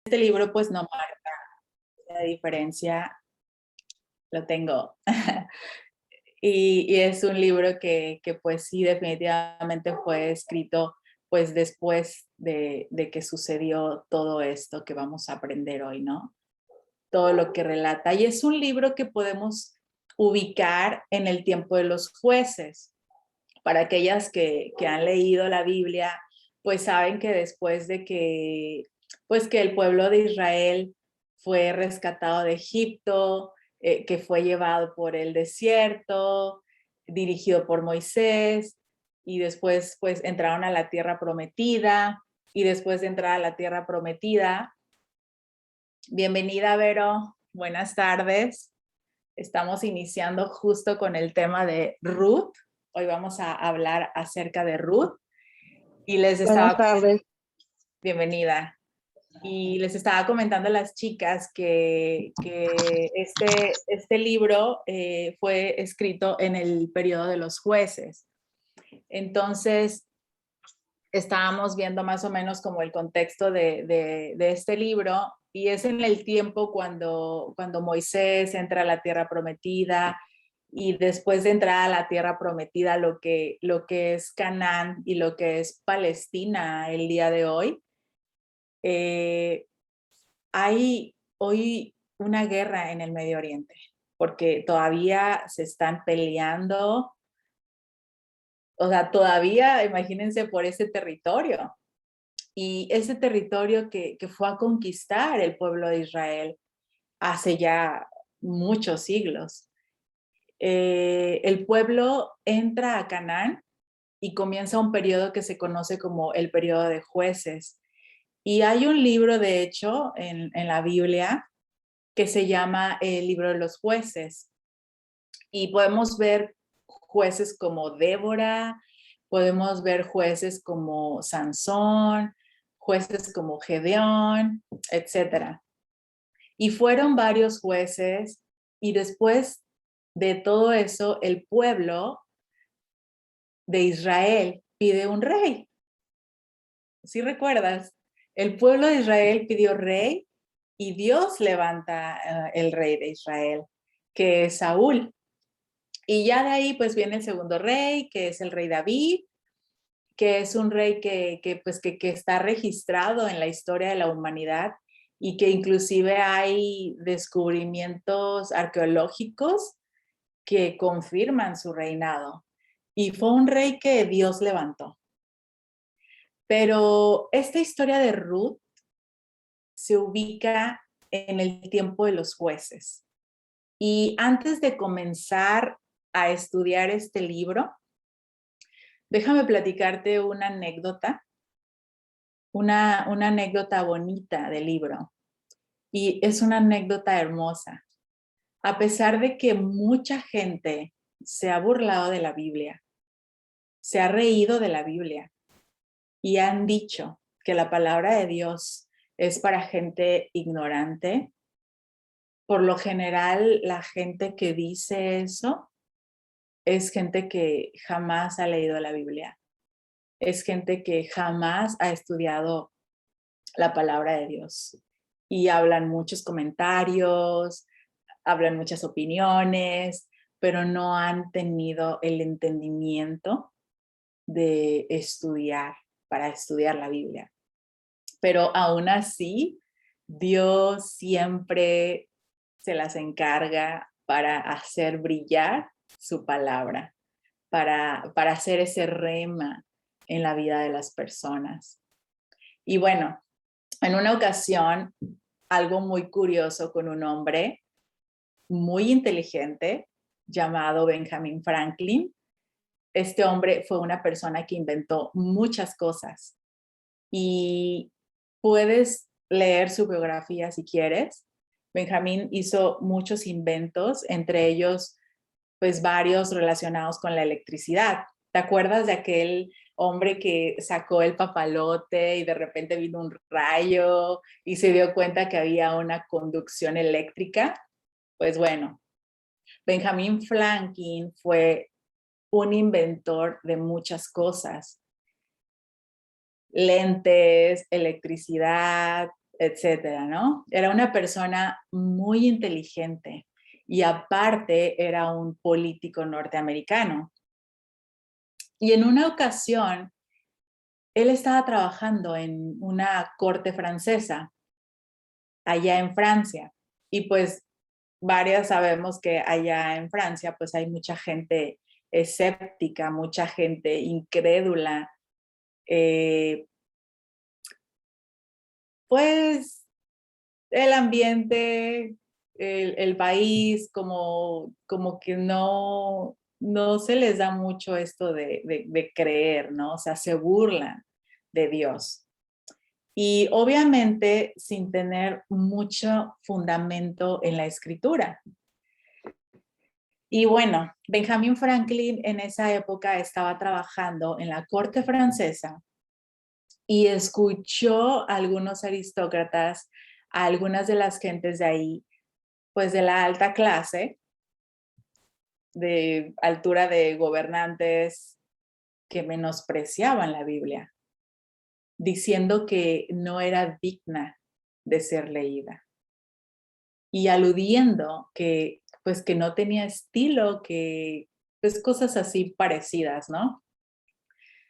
Este libro pues no marca la diferencia, lo tengo. Y es un libro que pues sí definitivamente fue escrito pues después de que sucedió todo esto que vamos a aprender hoy, ¿no? Todo lo que relata. Y es un libro que podemos ubicar en el tiempo de los jueces. Para aquellas que han leído la Biblia, pues saben que después de que, pues que el pueblo de Israel fue rescatado de Egipto, que fue llevado por el desierto, dirigido por Moisés, y después pues entraron a la tierra prometida, y después de entrar a la tierra prometida, bienvenida Vero, buenas tardes. Estamos iniciando justo con el tema de Ruth. Hoy vamos a hablar acerca de Ruth y les Buenas estaba, tardes. bienvenida, y les estaba comentando a las chicas que este libro fue escrito en el periodo de los jueces. Entonces, estábamos viendo más o menos como el contexto de este libro y es en el tiempo cuando Moisés entra a la tierra prometida y después de entrar a la tierra prometida lo que es Canaán y lo que es Palestina el día de hoy, hay hoy una guerra en el Medio Oriente porque todavía se están peleando, o sea, todavía imagínense por ese territorio. Y ese territorio que fue a conquistar el pueblo de Israel hace ya muchos siglos. El pueblo entra a Canaán y comienza un periodo que se conoce como el periodo de jueces. Y hay un libro, de hecho, en la Biblia que se llama el libro de los jueces. Y podemos ver jueces como Débora, podemos ver jueces como Sansón, jueces como Gedeón, etcétera. Y fueron varios jueces y después de todo eso, el pueblo de Israel pide un rey. ¿Sí recuerdas? El pueblo de Israel pidió rey y Dios levanta el rey de Israel, que es Saúl. Y ya de ahí pues viene el segundo rey, que es el rey David, que es un rey que está registrado en la historia de la humanidad y que inclusive hay descubrimientos arqueológicos que confirman su reinado. Y fue un rey que Dios levantó. Pero esta historia de Ruth se ubica en el tiempo de los jueces. Y antes de comenzar a estudiar este libro, déjame platicarte una anécdota, una anécdota bonita del libro. Y es una anécdota hermosa. A pesar de que mucha gente se ha burlado de la Biblia, se ha reído de la Biblia y han dicho que la palabra de Dios es para gente ignorante, por lo general la gente que dice eso es gente que jamás ha leído la Biblia, es gente que jamás ha estudiado la palabra de Dios y hablan muchos comentarios, hablan muchas opiniones, pero no han tenido el entendimiento de estudiar, para estudiar la Biblia. Pero aún así, Dios siempre se las encarga para hacer brillar su palabra, para hacer ese rema en la vida de las personas. Y bueno, en una ocasión, algo muy curioso con un hombre muy inteligente llamado Benjamin Franklin. Este hombre fue una persona que inventó muchas cosas y puedes leer su biografía si quieres. Benjamin hizo muchos inventos, entre ellos pues varios relacionados con la electricidad. ¿Te acuerdas de aquel hombre que sacó el papalote y de repente vino un rayo y se dio cuenta que había una conducción eléctrica? Pues bueno, Benjamin Franklin fue un inventor de muchas cosas. Lentes, electricidad, etcétera, ¿no? Era una persona muy inteligente y aparte era un político norteamericano. Y en una ocasión, él estaba trabajando en una corte francesa, allá en Francia, y pues varias sabemos que allá en Francia pues hay mucha gente escéptica, mucha gente incrédula, eh, pues el ambiente, el país, como que no se les da mucho esto de creer, ¿no? O sea, se burlan de Dios. Y obviamente sin tener mucho fundamento en la escritura. Y bueno, Benjamin Franklin en esa época estaba trabajando en la corte francesa y escuchó a algunos aristócratas, a algunas de las gentes de ahí, pues de la alta clase, de altura de gobernantes que menospreciaban la Biblia, diciendo que no era digna de ser leída y aludiendo que pues que no tenía estilo, que pues cosas así parecidas, ¿no?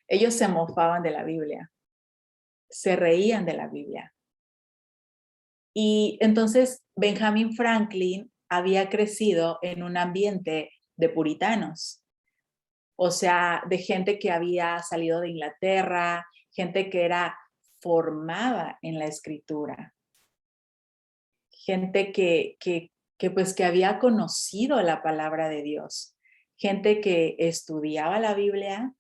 Ellos se mofaban de la Biblia, se reían de la Biblia. Y entonces Benjamin Franklin había crecido en un ambiente de puritanos, o sea, de gente que había salido de Inglaterra, gente que era formada en la escritura, gente pues que había conocido la palabra de Dios, gente que estudiaba la Biblia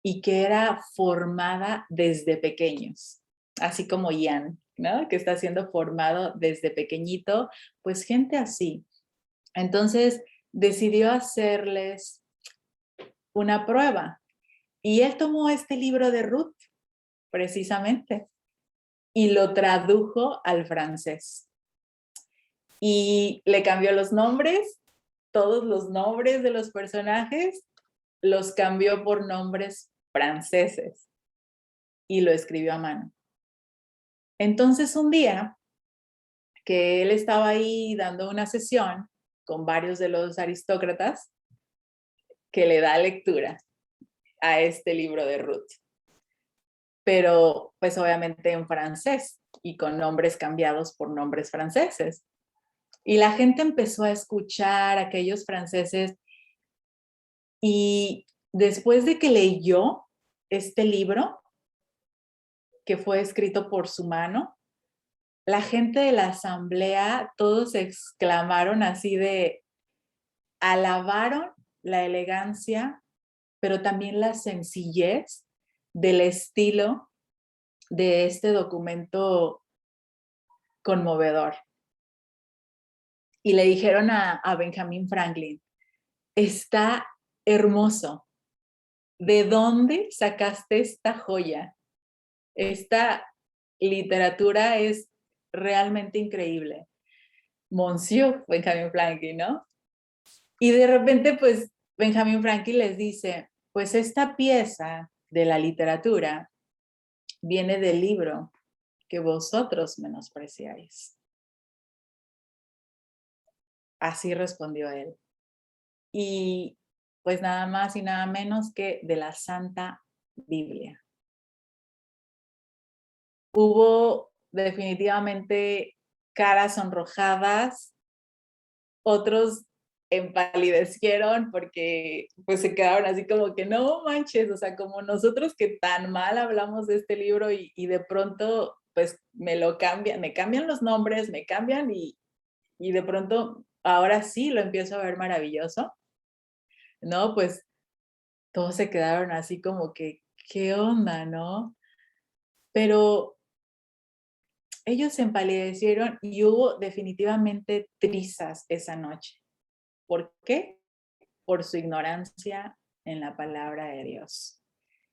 y que era formada desde pequeños, así como Ian, ¿no? Que está siendo formado desde pequeñito, pues gente así. Entonces decidió hacerles una prueba y él tomó este libro de Ruth, precisamente, y lo tradujo al francés. Y le cambió los nombres, todos los nombres de los personajes, los cambió por nombres franceses y lo escribió a mano. Entonces un día que él estaba ahí dando una sesión con varios de los aristócratas, que le da lectura a este libro de Ruth, pero pues obviamente en francés y con nombres cambiados por nombres franceses. Y la gente empezó a escuchar a aquellos franceses y después de que leyó este libro, que fue escrito por su mano, la gente de la asamblea, todos exclamaron así alabaron la elegancia, pero también la sencillez del estilo de este documento conmovedor. Y le dijeron a Benjamin Franklin, está hermoso. ¿De dónde sacaste esta joya? Esta literatura es realmente increíble. Monsieur Benjamin Franklin, ¿no? Y de repente, pues, Benjamin Franklin les dice, pues esta pieza de la literatura viene del libro que vosotros menospreciáis. Así respondió él. Y pues nada más y nada menos que de la Santa Biblia. Hubo definitivamente caras sonrojadas, otros empalidecieron porque pues se quedaron así como que no manches, o sea, como nosotros que tan mal hablamos de este libro y de pronto pues me cambian los nombres, me cambian y de pronto ahora sí lo empiezo a ver maravilloso, ¿no? Pues todos se quedaron así como que, ¿qué onda, no? Pero ellos se empalidecieron y hubo definitivamente trizas esa noche. ¿Por qué? Por su ignorancia en la palabra de Dios.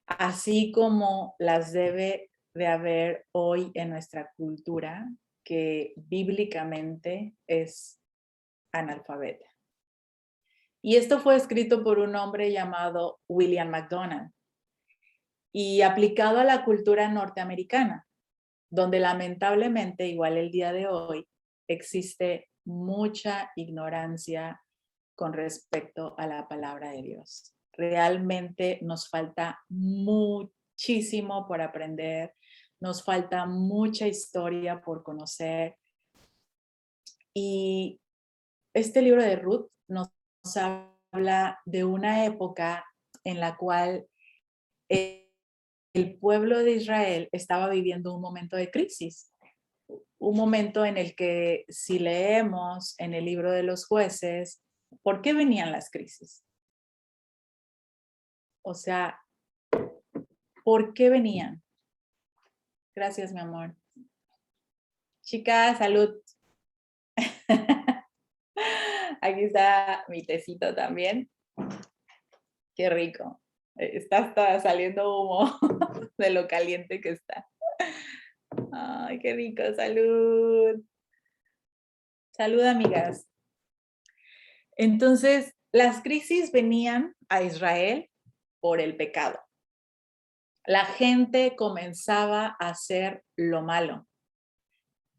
Así como las debe de haber hoy en nuestra cultura, que bíblicamente es analfabeta. Y esto fue escrito por un hombre llamado William MacDonald y aplicado a la cultura norteamericana. donde lamentablemente, igual el día de hoy, existe mucha ignorancia con respecto a la palabra de Dios. Realmente nos falta muchísimo por aprender, nos falta mucha historia por conocer. Y este libro de Ruth nos habla de una época en la cual el pueblo de Israel estaba viviendo un momento de crisis, un momento en el que, si leemos en el libro de los jueces, ¿por qué venían las crisis? O sea, ¿por qué venían? Gracias, mi amor. Chicas, salud. Aquí está mi tecito también. Qué rico. Está hasta saliendo humo de lo caliente que está. Ay, qué rico. Salud. Salud, amigas. Entonces, las crisis venían a Israel por el pecado. La gente comenzaba a hacer lo malo.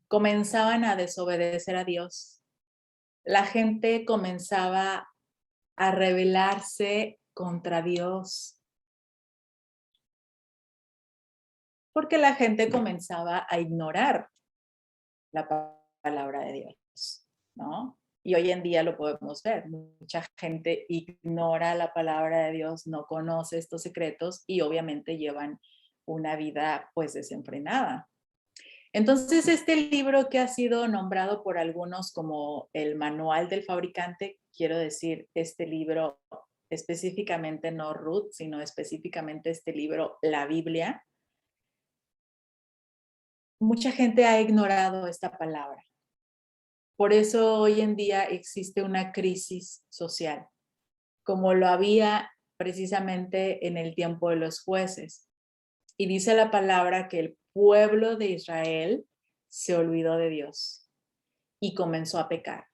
Comenzaban a desobedecer a Dios. La gente comenzaba a rebelarse contra Dios. Porque la gente comenzaba a ignorar la palabra de Dios, ¿no? Y hoy en día lo podemos ver. Mucha gente ignora la palabra de Dios, no conoce estos secretos y obviamente llevan una vida pues desenfrenada. Entonces, este libro que ha sido nombrado por algunos como el manual del fabricante, quiero decir, este libro específicamente no Ruth, sino específicamente este libro, la Biblia, mucha gente ha ignorado esta palabra. Por eso hoy en día existe una crisis social, como lo había precisamente en el tiempo de los jueces. Y dice la palabra que el pueblo de Israel se olvidó de Dios y comenzó a pecar,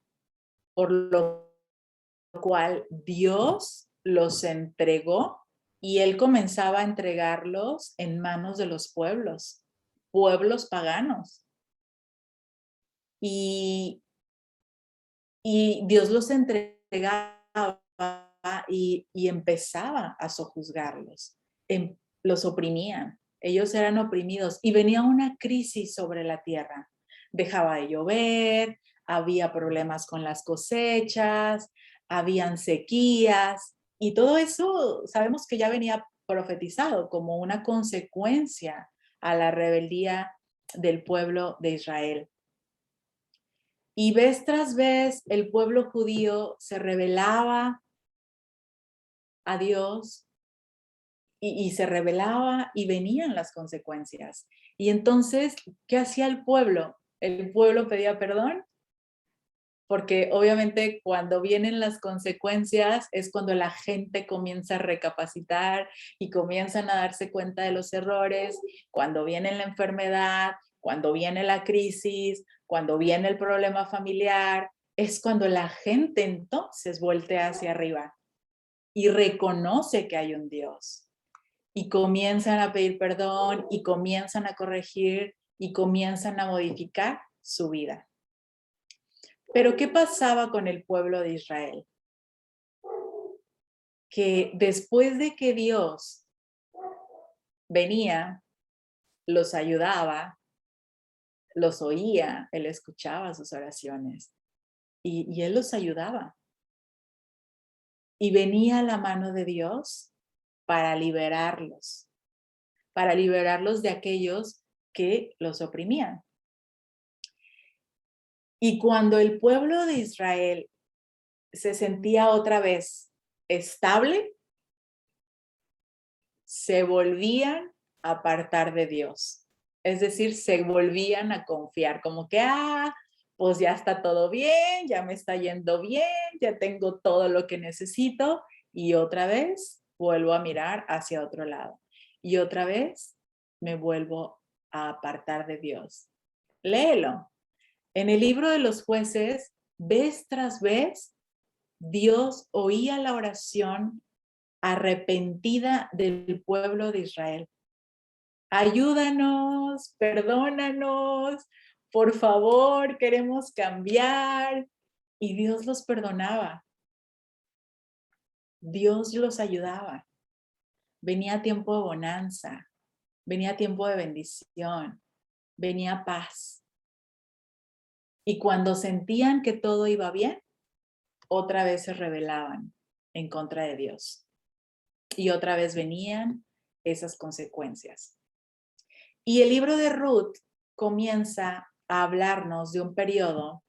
por lo cual Dios los entregó y él comenzaba a entregarlos en manos de los pueblos paganos. Y Dios los entregaba y empezaba a sojuzgarlos, los oprimían, ellos eran oprimidos y venía una crisis sobre la tierra. Dejaba de llover, había problemas con las cosechas, habían sequías y todo eso sabemos que ya venía profetizado como una consecuencia a la rebeldía del pueblo de Israel. Y vez tras vez el pueblo judío se rebelaba a Dios y se rebelaba y venían las consecuencias. Y entonces, ¿qué hacía el pueblo? El pueblo pedía perdón, porque obviamente cuando vienen las consecuencias es cuando la gente comienza a recapacitar y comienzan a darse cuenta de los errores, cuando viene la enfermedad, cuando viene la crisis, cuando viene el problema familiar, es cuando la gente entonces voltea hacia arriba y reconoce que hay un Dios y comienzan a pedir perdón y comienzan a corregir y comienzan a modificar su vida. Pero ¿qué pasaba con el pueblo de Israel? Que después de que Dios venía, los ayudaba, los oía, Él escuchaba sus oraciones y Él los ayudaba. Y venía la mano de Dios para liberarlos de aquellos que los oprimían. Y cuando el pueblo de Israel se sentía otra vez estable, se volvían a apartar de Dios. Es decir, se volvían a confiar, como que, pues ya está todo bien, ya me está yendo bien, ya tengo todo lo que necesito y otra vez vuelvo a mirar hacia otro lado. Y otra vez me vuelvo a apartar de Dios. Léelo. En el libro de los jueces, vez tras vez, Dios oía la oración arrepentida del pueblo de Israel. ayúdanos, perdónanos, por favor, queremos cambiar. Y Dios los perdonaba, Dios los ayudaba. Venía tiempo de bonanza, venía tiempo de bendición, venía paz. Y cuando sentían que todo iba bien, otra vez se rebelaban en contra de Dios. Y otra vez venían esas consecuencias. Y el libro de Ruth comienza a hablarnos de un periodo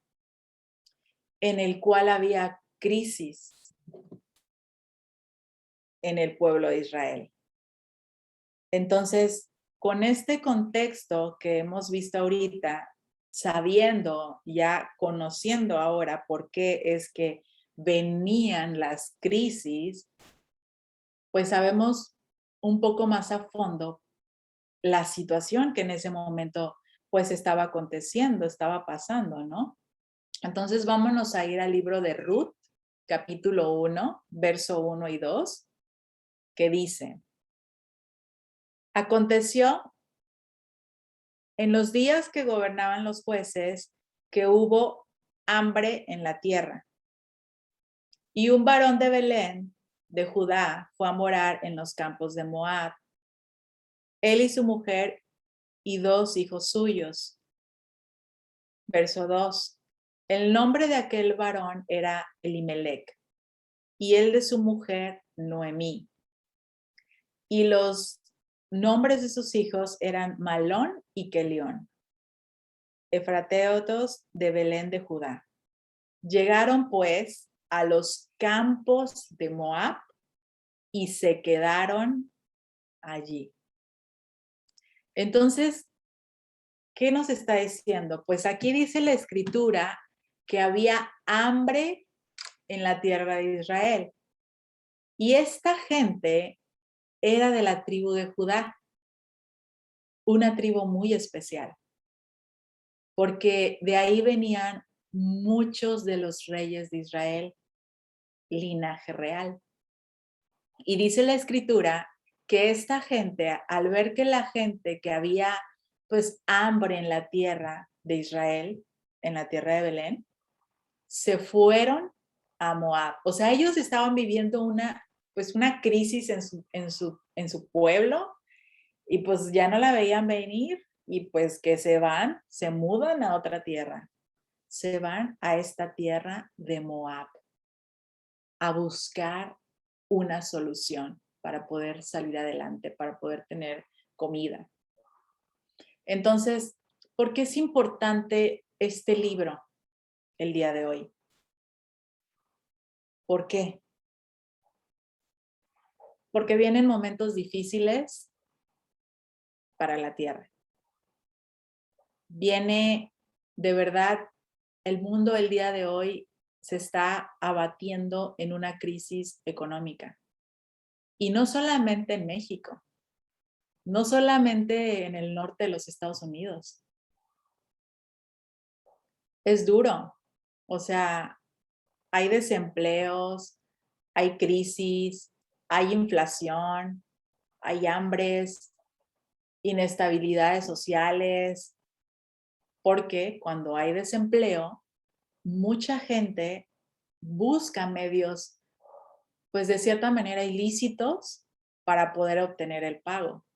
en el cual había crisis en el pueblo de Israel. Entonces, con este contexto que hemos visto ahorita, sabiendo, ya conociendo ahora por qué es que venían las crisis, pues sabemos un poco más a fondo la situación que en ese momento pues estaba aconteciendo, estaba pasando, ¿no? Entonces vámonos a ir al libro de Ruth, capítulo 1, verso 1 y 2, que dice: aconteció en los días que gobernaban los jueces que hubo hambre en la tierra, y un varón de Belén, de Judá, fue a morar en los campos de Moab, él y su mujer y 2 hijos suyos. Verso 2. El nombre de aquel varón era Elimelec, y el de su mujer Noemí. Y los nombres de sus hijos eran Malón y Kelión, efrateotos de Belén de Judá. Llegaron pues a los campos de Moab y se quedaron allí. Entonces, ¿qué nos está diciendo? Pues aquí dice la escritura que había hambre en la tierra de Israel. Y esta gente era de la tribu de Judá, una tribu muy especial, porque de ahí venían muchos de los reyes de Israel, linaje real. Y dice la escritura que esta gente, al ver que la gente que había pues hambre en la tierra de Israel, en la tierra de Belén, se fueron a Moab. O sea, ellos estaban viviendo una crisis en su pueblo y pues ya no la veían venir y pues que se mudan a otra tierra, se van a esta tierra de Moab a buscar una solución para poder salir adelante, para poder tener comida. Entonces, ¿por qué es importante este libro el día de hoy? ¿Por qué? Porque vienen momentos difíciles para la tierra. Viene, de verdad, el mundo el día de hoy se está abatiendo en una crisis económica. Y no solamente en México, no solamente en el norte de los Estados Unidos. Es duro. O sea, hay desempleos, hay crisis, hay inflación, hay hambres, inestabilidades sociales, porque cuando hay desempleo, mucha gente busca medios, pues de cierta manera ilícitos para poder obtener el pago.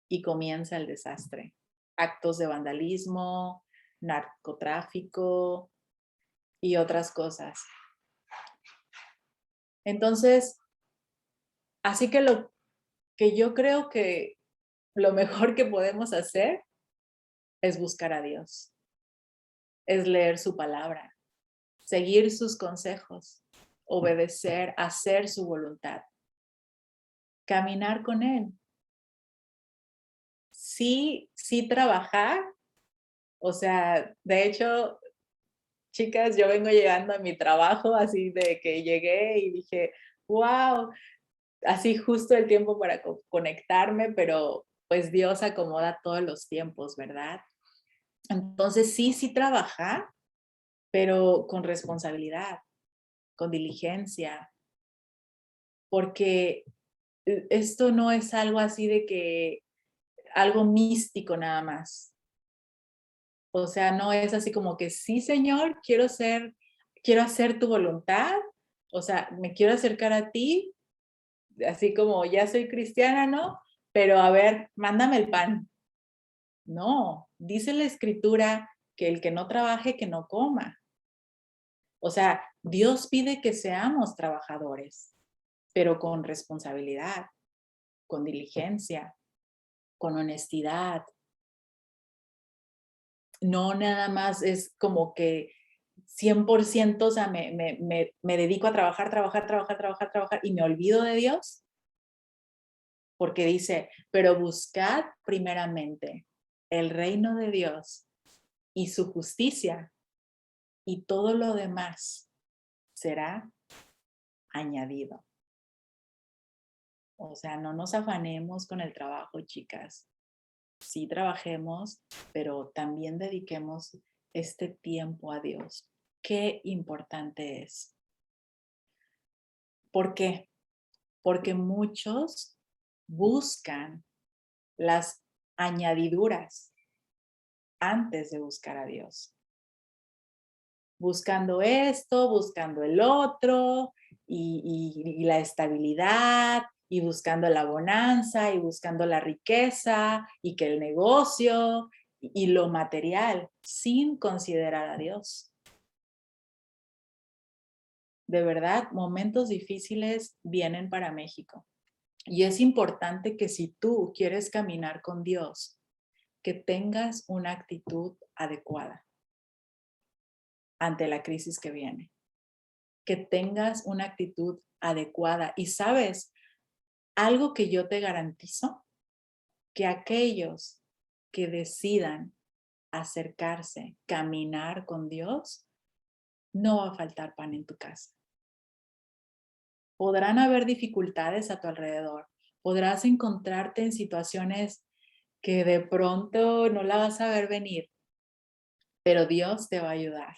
Y comienza el desastre. Actos de vandalismo, narcotráfico y otras cosas. Entonces, así que lo que yo creo que lo mejor que podemos hacer es buscar a Dios, es leer su palabra, seguir sus consejos, obedecer, hacer su voluntad, caminar con Él. Sí, sí trabajar, o sea, de hecho, chicas, yo vengo llegando a mi trabajo así de que llegué y dije, wow, así justo el tiempo para conectarme, pero pues Dios acomoda todos los tiempos, ¿verdad? Entonces sí trabajar, pero con responsabilidad, con diligencia, porque esto no es algo así de que algo místico nada más. O sea, no es así como que sí, Señor, quiero hacer tu voluntad. O sea, me quiero acercar a ti, así como ya soy cristiana, ¿no? Pero a ver, mándame el pan. No, dice la escritura que el que no trabaje, que no coma. O sea, Dios pide que seamos trabajadores, pero con responsabilidad, con diligencia, con honestidad. No nada más es como que 100%, o sea, me dedico a trabajar, trabajar, trabajar, trabajar, trabajar y me olvido de Dios. Porque dice, pero buscad primeramente el reino de Dios y su justicia y todo lo demás será añadido. O sea, no nos afanemos con el trabajo, chicas. Sí trabajemos, pero también dediquemos este tiempo a Dios. Qué importante es. ¿Por qué? Porque muchos buscan las añadiduras antes de buscar a Dios. Buscando esto, buscando el otro, y la estabilidad, y buscando la bonanza, y buscando la riqueza, y que el negocio, y lo material, sin considerar a Dios. De verdad, momentos difíciles vienen para México. Y es importante que si tú quieres caminar con Dios, que tengas una actitud adecuada ante la crisis que viene. Que tengas una actitud adecuada. Y sabes, algo que yo te garantizo, que aquellos que decidan acercarse, caminar con Dios, no va a faltar pan en tu casa. Podrán haber dificultades a tu alrededor. Podrás encontrarte en situaciones que de pronto no la vas a ver venir, pero Dios te va a ayudar.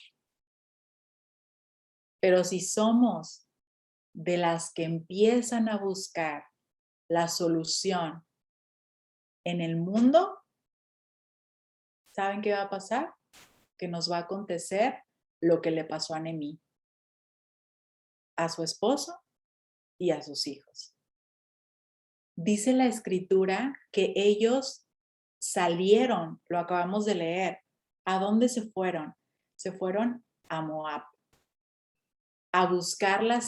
Pero si somos de las que empiezan a buscar la solución en el mundo, ¿saben qué va a pasar? Que nos va a acontecer lo que le pasó a Noemí, a su esposo y a sus hijos. Dice la escritura que ellos salieron, lo acabamos de leer. ¿A dónde se fueron? Se fueron a Moab a buscar la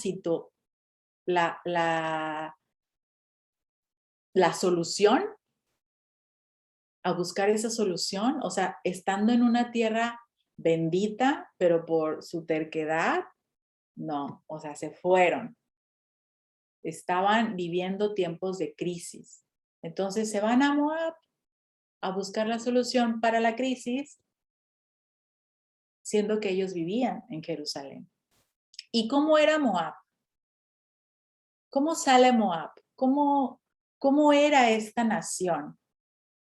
solución, a buscar esa solución, o sea, estando en una tierra bendita, pero por su terquedad, no, o sea, se fueron. Estaban viviendo tiempos de crisis. Entonces se van a Moab a buscar la solución para la crisis, siendo que ellos vivían en Jerusalén. ¿Y cómo era Moab? ¿Cómo sale Moab? ¿Cómo era esta nación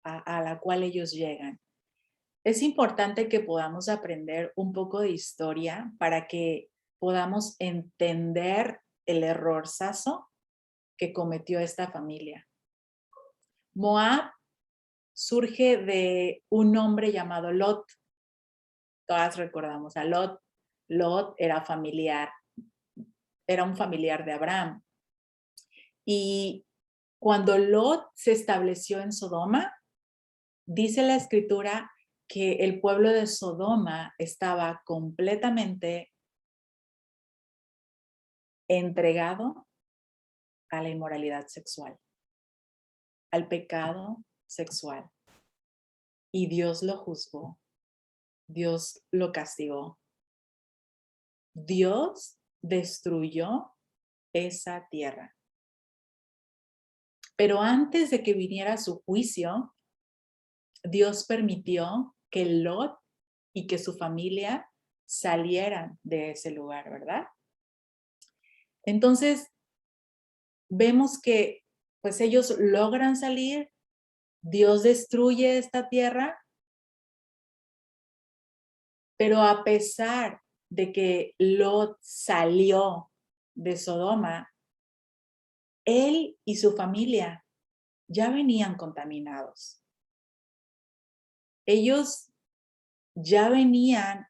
a la cual ellos llegan? Es importante que podamos aprender un poco de historia para que podamos entender el errorzazo que cometió esta familia. Moab surge de un hombre llamado Lot. Todas recordamos a Lot. Lot era un familiar de Abraham. Y cuando Lot se estableció en Sodoma, dice la escritura que el pueblo de Sodoma estaba completamente entregado a la inmoralidad sexual, al pecado sexual. Y Dios lo juzgó, Dios lo castigó. Dios destruyó esa tierra. Pero antes de que viniera su juicio, Dios permitió que Lot y que su familia salieran de ese lugar, ¿verdad? Entonces, vemos que pues ellos logran salir, Dios destruye esta tierra, pero a pesar de que Lot salió de Sodoma, él y su familia ya venían contaminados. ellos ya venían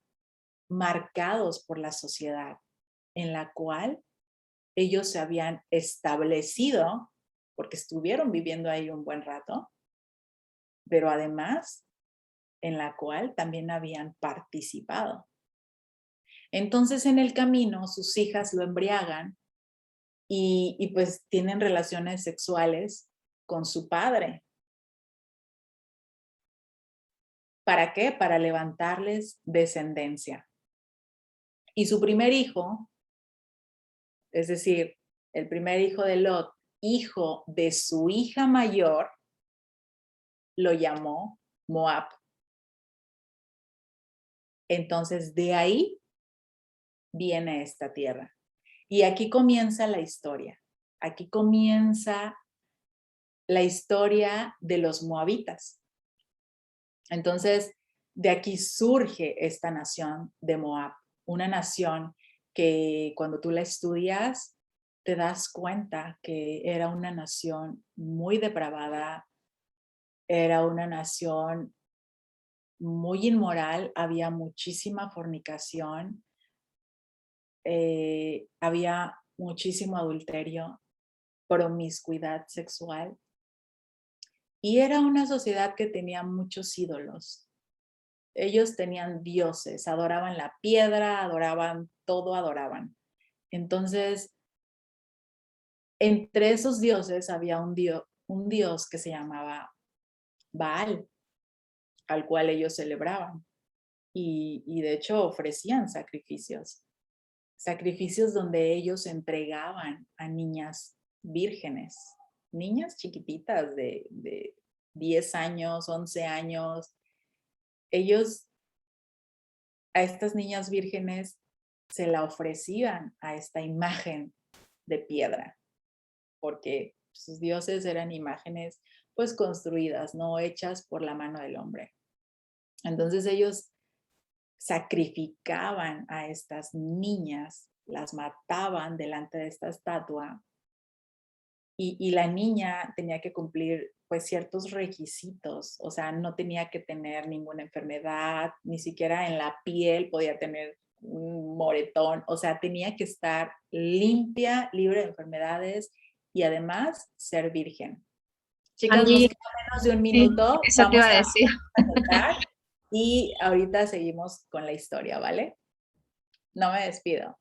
marcados por la sociedad en la cual ellos se habían establecido, porque estuvieron viviendo ahí un buen rato, pero además en la cual también habían participado. Entonces en el camino sus hijas lo embriagan y pues tienen relaciones sexuales con su padre. ¿Para qué? Para levantarles descendencia. Y su primer hijo, es decir, el primer hijo de Lot, hijo de su hija mayor, lo llamó Moab. Entonces de ahí viene esta tierra. Y aquí comienza la historia. Aquí comienza la historia de los moabitas. Entonces, de aquí surge esta nación de Moab, una nación que cuando tú la estudias te das cuenta que era una nación muy depravada, era una nación muy inmoral, había muchísima fornicación, había muchísimo adulterio, promiscuidad sexual, y era una sociedad que tenía muchos ídolos. Ellos tenían dioses, adoraban la piedra, adoraban todo, adoraban. Entonces, entre esos dioses había un dios que se llamaba Baal, al cual ellos celebraban. Y de hecho ofrecían sacrificios. Sacrificios donde ellos entregaban a niñas vírgenes, niñas chiquititas de 10 años, 11 años. Ellos, a estas niñas vírgenes, se la ofrecían a esta imagen de piedra, porque sus dioses eran imágenes pues construidas, no hechas por la mano del hombre. Entonces ellos sacrificaban a estas niñas, las mataban delante de esta estatua y la niña tenía que cumplir pues ciertos requisitos, o sea, no tenía que tener ninguna enfermedad, ni siquiera en la piel podía tener un moretón, o sea, tenía que estar limpia, libre de enfermedades y además ser virgen. Chicas, nos Angie, queda menos de un sí, minuto, eso te iba vamos a decir. a anotar y ahorita seguimos con la historia, ¿vale? No me despido.